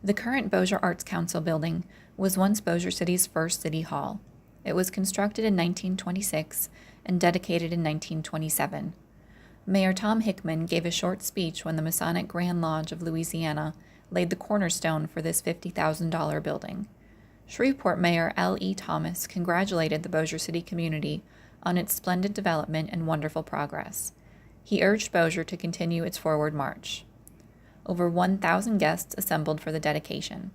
The current Bossier Arts Council building was once Bossier City's first city hall. It was constructed in 1926 and dedicated in 1927. Mayor Tom Hickman gave a short speech when the Masonic Grand Lodge of Louisiana laid the cornerstone for this $50,000 building. Shreveport Mayor L. E. Thomas congratulated the Bossier City community on its splendid development and wonderful progress. He urged Bossier to continue its forward march. Over 1,000 guests assembled for the dedication.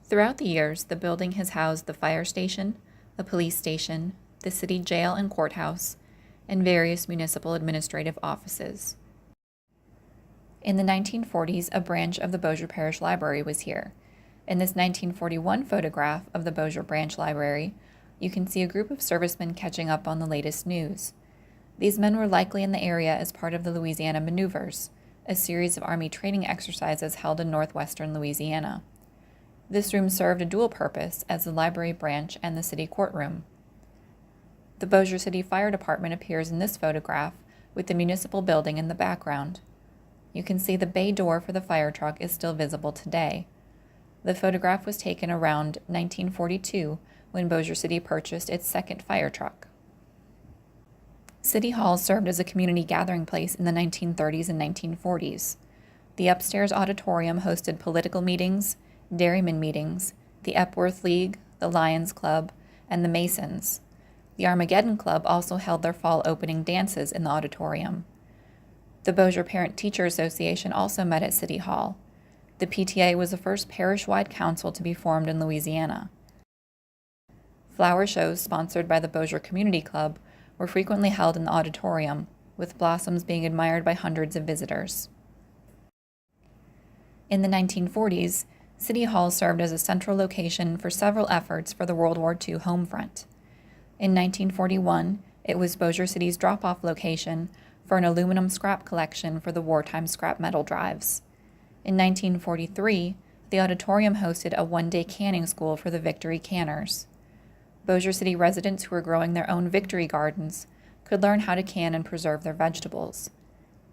Throughout the years, the building has housed the fire station, a police station, the city jail and courthouse, and various municipal administrative offices. In the 1940s, a branch of the Bossier Parish Library was here. In this 1941 photograph of the Bossier Branch Library, you can see a group of servicemen catching up on the latest news. These men were likely in the area as part of the Louisiana Maneuvers, a series of Army training exercises held in northwestern Louisiana. This room served a dual purpose as the library branch and the city courtroom. The Bossier City Fire Department appears in this photograph with the municipal building in the background. You can see the bay door for the fire truck is still visible today. The photograph was taken around 1942 when Bossier City purchased its second fire truck. City Hall served as a community gathering place in the 1930s and 1940s. The upstairs auditorium hosted political meetings, dairymen meetings, the Epworth League, the Lions Club, and the Masons. The Armageddon Club also held their fall opening dances in the auditorium. The Bossier Parent-Teacher Association also met at City Hall. The PTA was the first parish-wide council to be formed in Louisiana. Flower shows sponsored by the Bossier Community Club were frequently held in the auditorium, with blossoms being admired by hundreds of visitors. In the 1940s, City Hall served as a central location for several efforts for the World War II home front. In 1941, it was Bossier City's drop-off location for an aluminum scrap collection for the wartime scrap metal drives. In 1943, the auditorium hosted a one-day canning school for the Victory Canners. Bossier City residents who were growing their own Victory gardens could learn how to can and preserve their vegetables.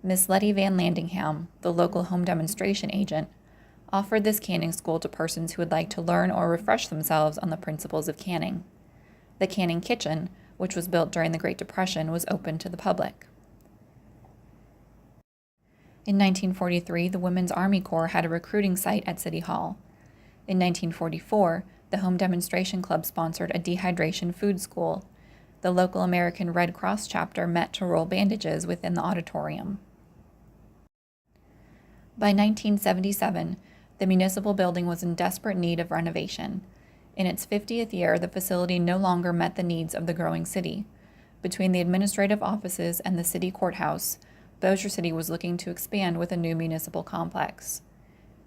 Miss Letty Van Landingham, the local home demonstration agent, offered this canning school to persons who would like to learn or refresh themselves on the principles of canning. The canning kitchen, which was built during the Great Depression, was open to the public. In 1943, the Women's Army Corps had a recruiting site at City Hall. In 1944, the Home Demonstration Club sponsored a dehydration food school. The local American Red Cross chapter met to roll bandages within the auditorium. By 1977, the municipal building was in desperate need of renovation. In its 50th year, the facility no longer met the needs of the growing city. Between the administrative offices and the city courthouse, Bossier City was looking to expand with a new municipal complex.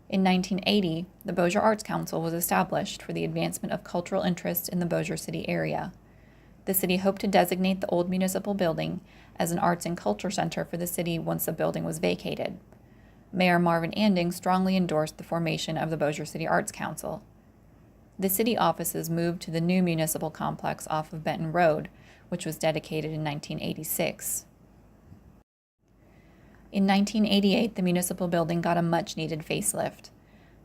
In 1980, the Bossier Arts Council was established for the advancement of cultural interests in the Bossier City area. The city hoped to designate the old municipal building as an arts and culture center for the city once the building was vacated. Mayor Marvin Anding strongly endorsed the formation of the Bossier City Arts Council. The city offices moved to the new municipal complex off of Benton Road, which was dedicated in 1986. In 1988, the municipal building got a much-needed facelift.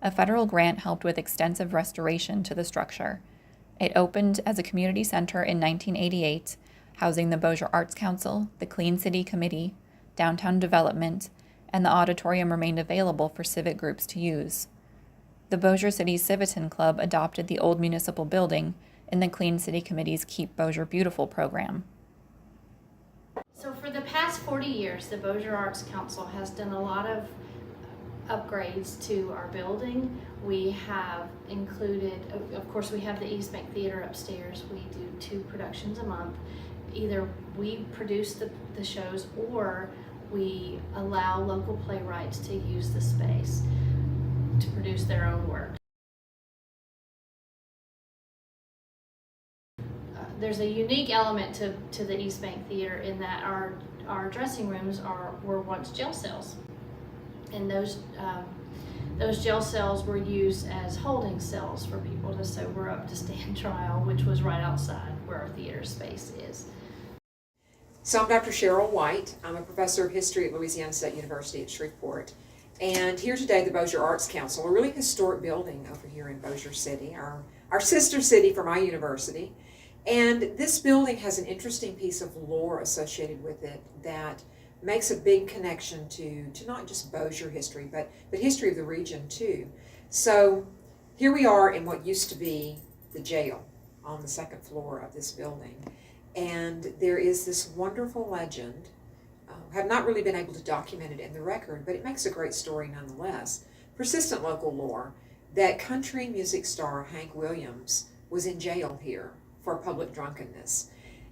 A federal grant helped with extensive restoration to the structure. It opened as a community center in 1988, housing the Bossier Arts Council, the Clean City Committee, downtown development, and the auditorium remained available for civic groups to use. The Bossier City Civitan Club adopted the old municipal building in the Clean City Committee's Keep Bossier Beautiful program. So for the past 40 years, the Bossier Arts Council has done a lot of upgrades to our building. We have included, of course, we have the East Bank Theater upstairs. We do 2 productions a month. Either we produce the shows or we allow local playwrights to use the space to produce their own work. There's a unique element to the East Bank Theater in that our dressing rooms were once jail cells, and those jail cells were used as holding cells for people to sober up to stand trial, which was right outside where our theater space is. So I'm Dr. Cheryl White. I'm a professor of history at Louisiana State University at Shreveport. And here today, the Bossier Arts Council, a really historic building over here in Bossier City, our sister city for my university. And this building has an interesting piece of lore associated with it that makes a big connection to not just Bossier history, but history of the region too. So here we are in what used to be the jail on the second floor of this building. And there is this wonderful legend. Have not really been able to document it in the record, but it makes a great story nonetheless. Persistent local lore that country music star Hank Williams was in jail here for public drunkenness.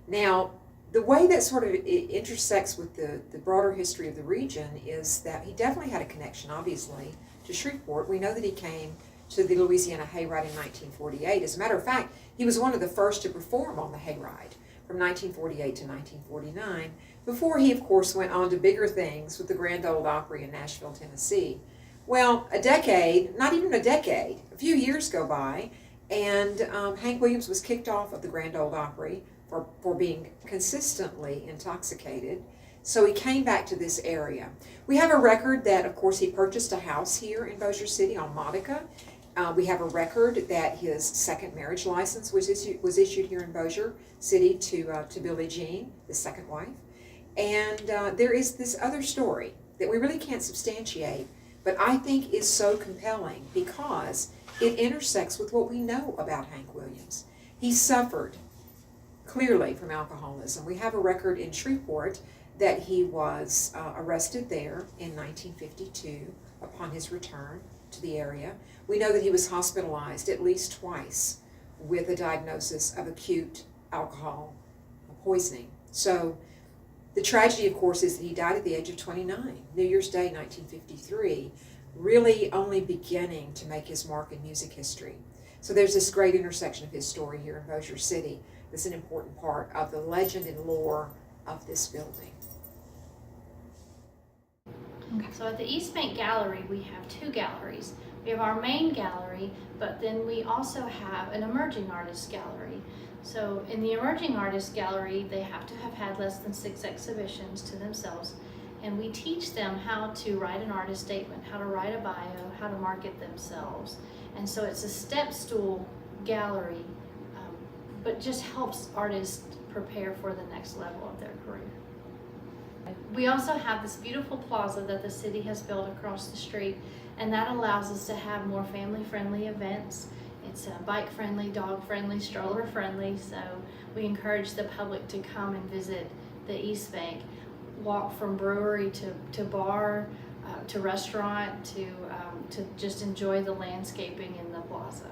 Now, the way that sort of intersects with the broader history of the region is that he definitely had a connection, obviously, to Shreveport. We know that he came to the Louisiana Hayride in 1948. As a matter of fact, he was one of the first to perform on the Hayride from 1948 to 1949, before he, of course, went on to bigger things with the Grand Ole Opry in Nashville, Tennessee. Well, a decade, not even a decade, a few years go by, and Hank Williams was kicked off of the Grand Ole Opry for being consistently intoxicated. So he came back to this area. We have a record that, of course, he purchased a house here in Bossier City on Monica. We have a record that his second marriage license was issued here in Bossier City to Billie Jean, his second wife. And there is this other story that we really can't substantiate, but I think is so compelling because it intersects with what we know about Hank Williams. He suffered clearly from alcoholism. We have a record in Shreveport that he was arrested there in 1952 upon his return to the area. We know that he was hospitalized at least twice with a diagnosis of acute alcohol poisoning. So the tragedy, of course, is that he died at the age of 29, New Year's Day, 1953, really only beginning to make his mark in music history. So there's this great intersection of his story here in Bossier City that's an important part of the legend and lore of this building. Okay. So at the East Bank Gallery, we have two galleries. We have our main gallery, but then we also have an emerging artist gallery. So in the emerging artist gallery, they have to have had less than 6 exhibitions to themselves, and we teach them how to write an artist statement, how to write a bio, how to market themselves. And so it's a step stool gallery, but just helps artists prepare for the next level of their career. We also have this beautiful plaza that the city has built across the street, and that allows us to have more family-friendly events. It's bike-friendly, dog-friendly, stroller-friendly, so we encourage the public to come and visit the East Bank, walk from brewery to bar, to restaurant, to just enjoy the landscaping in the plaza.